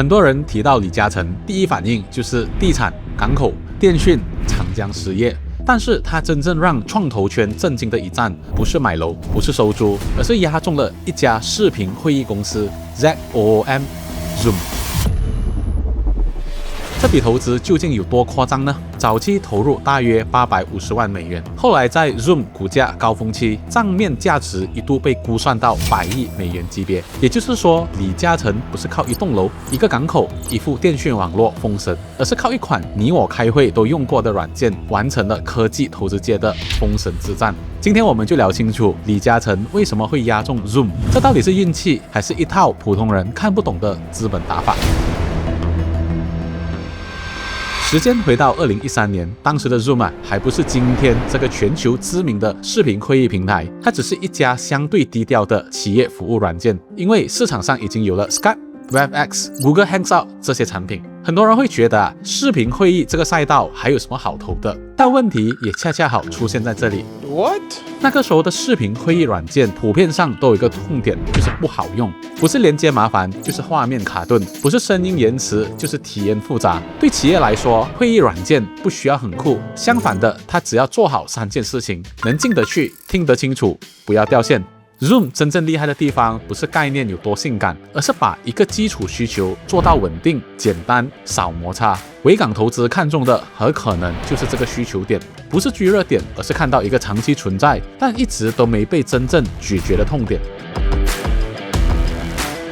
很多人提到李嘉诚，第一反应就是地产、港口、电讯、长江实业。但是他真正让创投圈震惊的一战，不是买楼，不是收租，而是押中了一家视频会议公司 Zoom。这笔投资究竟有多夸张呢？早期投入大约850万美元，后来在 Zoom 股价高峰期，账面价值一度被估算到100亿美元级别。也就是说，李嘉诚不是靠一栋楼、一个港口、一副电讯网络封神，而是靠一款你我开会都用过的软件，完成了科技投资界的封神之战。今天我们就聊清楚李嘉诚为什么会押中 Zoom， 这到底是运气，还是一套普通人看不懂的资本打法？时间回到2013年，当时的 Zoom 还不是今天这个全球知名的视频会议平台，它只是一家相对低调的企业服务软件。因为市场上已经有了 Skype、Webex、Google Hangout 这些产品，很多人会觉得视频会议这个赛道还有什么好投的？但问题也恰恰好出现在这里。What？ 那个时候的视频会议软件普遍上都有一个痛点，就是不好用，不是连接麻烦，就是画面卡顿，不是声音延迟，就是体验复杂。对企业来说，会议软件不需要很酷，相反的，它只要做好3件事情：能进得去，听得清楚，不要掉线。Zoom 真正厉害的地方不是概念有多性感，而是把一个基础需求做到稳定、简单、少摩擦。维港投资看中的很可能就是这个需求点，不是追热点，而是看到一个长期存在但一直都没被真正解决的痛点。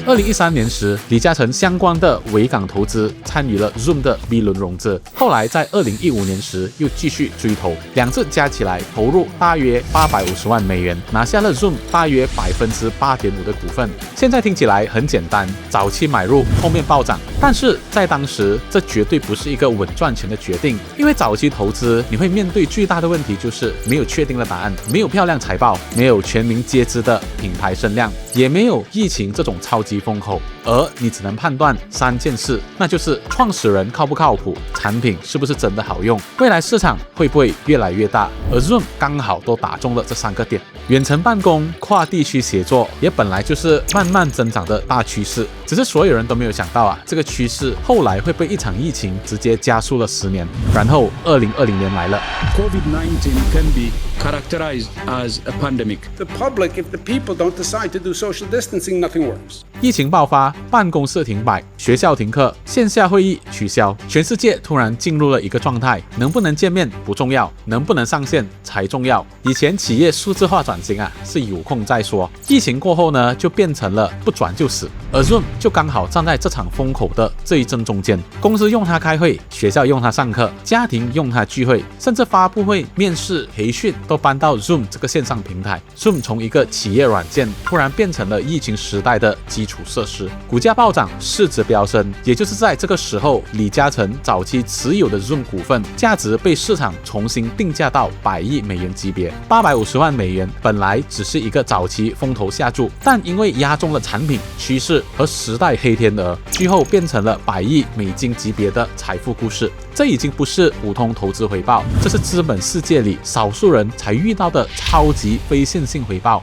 2013年时，李嘉诚相关的维港投资参与了 Zoom 的 B 轮融资，后来在2015年时又继续追投，2次加起来投入大约850万美元，拿下了 Zoom 大约8.5%的股份。现在听起来很简单，早期买入，后面暴涨，但是在当时这绝对不是一个稳赚钱的决定，因为早期投资你会面对最大的问题就是没有确定的答案，没有漂亮财报，没有全民皆知的品牌声量，也没有疫情这种超级风口，而你只能判断3件事，那就是创始人靠不靠谱，产品是不是真的好用，未来市场会不会越来越大。而 Zoom 刚好都打中了这3个点。远程办公、跨地区协作也本来就是慢慢增长的大趋势，只是所有人都没有想到这个趋势后来会被一场疫情直接加速了10年，然后2020年来了。 COVID-19 can be characterized as a pandemic. The public, if the people don't decide to do social distancing, nothing works. 疫情爆发，办公室停摆，学校停课，线下会议取消，全世界突然进入了一个状态，能不能见面不重要，能不能上线才重要。以前企业数字化转型是有空再说，疫情过后呢，就变成了不转就死。而 Zoom 就刚好站在这场风口的这一阵中间，公司用它开会，学校用它上课，家庭用它聚会，甚至发布会、面试、培训都搬到 Zoom 这个线上平台。Zoom 从一个企业软件突然变成了疫情时代的基础设施，股价暴涨，市值飙升。也就是在这个时候，李嘉诚早期持有的 Zoom 股份价值被市场重新定价到100亿美元级别。850万美元本来只是一个早期风头下注，但因为押中了产品趋势和时代黑天鹅，最后变成了100亿美金级别的财富故事。这已经不是普通投资回报，这是资本世界里少数人才遇到的超级非线性回报。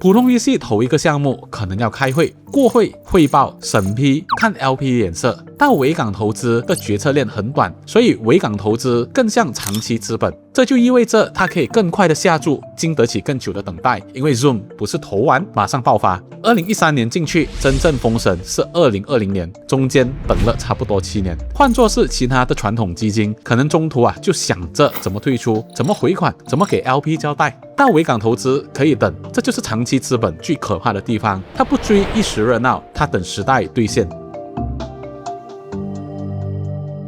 普通VC投一个项目，可能要开会、过会、汇报、审批、看 LP 脸色。但维港投资的决策链很短，所以维港投资更像长期资本，这就意味着它可以更快的下注，经得起更久的等待。因为 Zoom 不是投完马上爆发，2013年进去，真正封神是2020年，中间等了差不多7年。换作是其他的传统基金，可能中途就想着怎么退出、怎么回款、怎么给 LP 交代。但维港投资可以等，这就是长期资本最可怕的地方。它不追一时热闹，它等时代兑现。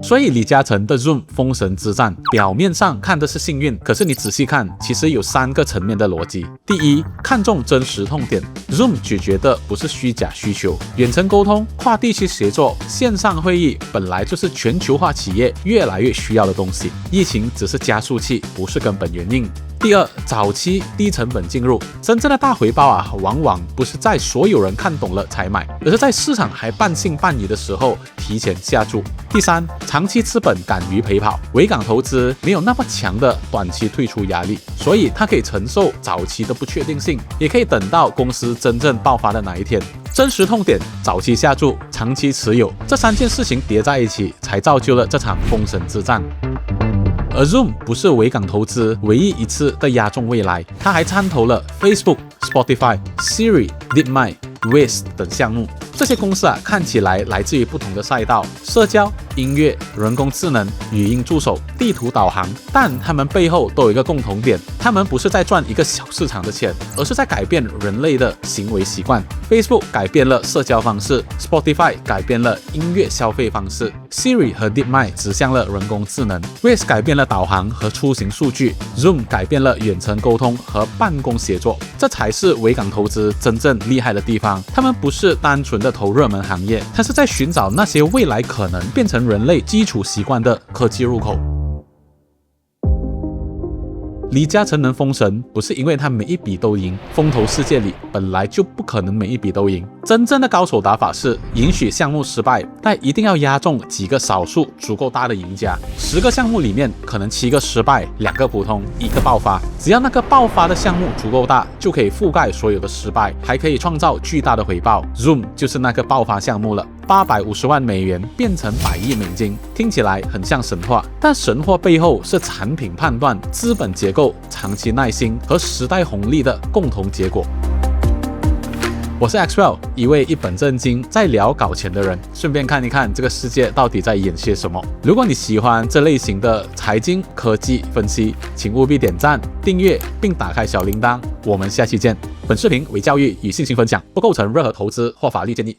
所以李嘉诚的 Zoom 封神之战，表面上看的是幸运，可是你仔细看，其实有3个层面的逻辑。第一，看重真实痛点 ，Zoom 解决的不是虚假需求，远程沟通、跨地区协作、线上会议本来就是全球化企业越来越需要的东西，疫情只是加速器，不是根本原因。第二，早期低成本进入，真正的大回报往往不是在所有人看懂了才买，而是在市场还半信半疑的时候提前下注。第三，长期资本敢于陪跑，维港投资没有那么强的短期退出压力，所以它可以承受早期的不确定性，也可以等到公司真正爆发的那一天。真实痛点，早期下注，长期持有，这3件事情叠在一起，才造就了这场封神之战。而 Zoom 不是维港投资唯一一次的押中未来，它还参投了 Facebook、Spotify、Siri、DeepMind、Waze 等项目。这些公司看起来来自于不同的赛道，社交、音乐、人工智能、语音助手、地图导航，但他们背后都有一个共同点，他们不是在赚一个小市场的钱，而是在改变人类的行为习惯。Facebook 改变了社交方式， Spotify 改变了音乐消费方式， Siri 和 DeepMind 指向了人工智能， Waze 改变了导航和出行数据， Zoom 改变了远程沟通和办公协作。这才是维港投资真正厉害的地方，他们不是单纯的投热门行业，它是在寻找那些未来可能变成人类基础习惯的科技入口。李嘉诚能封神，不是因为他每一笔都赢，风投世界里本来就不可能每一笔都赢。真正的高手打法是允许项目失败，但一定要押中几个少数足够大的赢家。10个项目里面，可能7个失败，2个普通，1个爆发。只要那个爆发的项目足够大，就可以覆盖所有的失败，还可以创造巨大的回报。Zoom 就是那个爆发项目了。850万美元变成100亿美金，听起来很像神话，但神话背后是产品判断、资本结构、长期耐心和时代红利的共同结果。我是 Axwell， 一位一本正经在聊搞钱的人，顺便看一看这个世界到底在演些什么。如果你喜欢这类型的财经科技分析，请务必点赞、订阅并打开小铃铛。我们下期见。本视频为教育与信息分享，不构成任何投资或法律建议。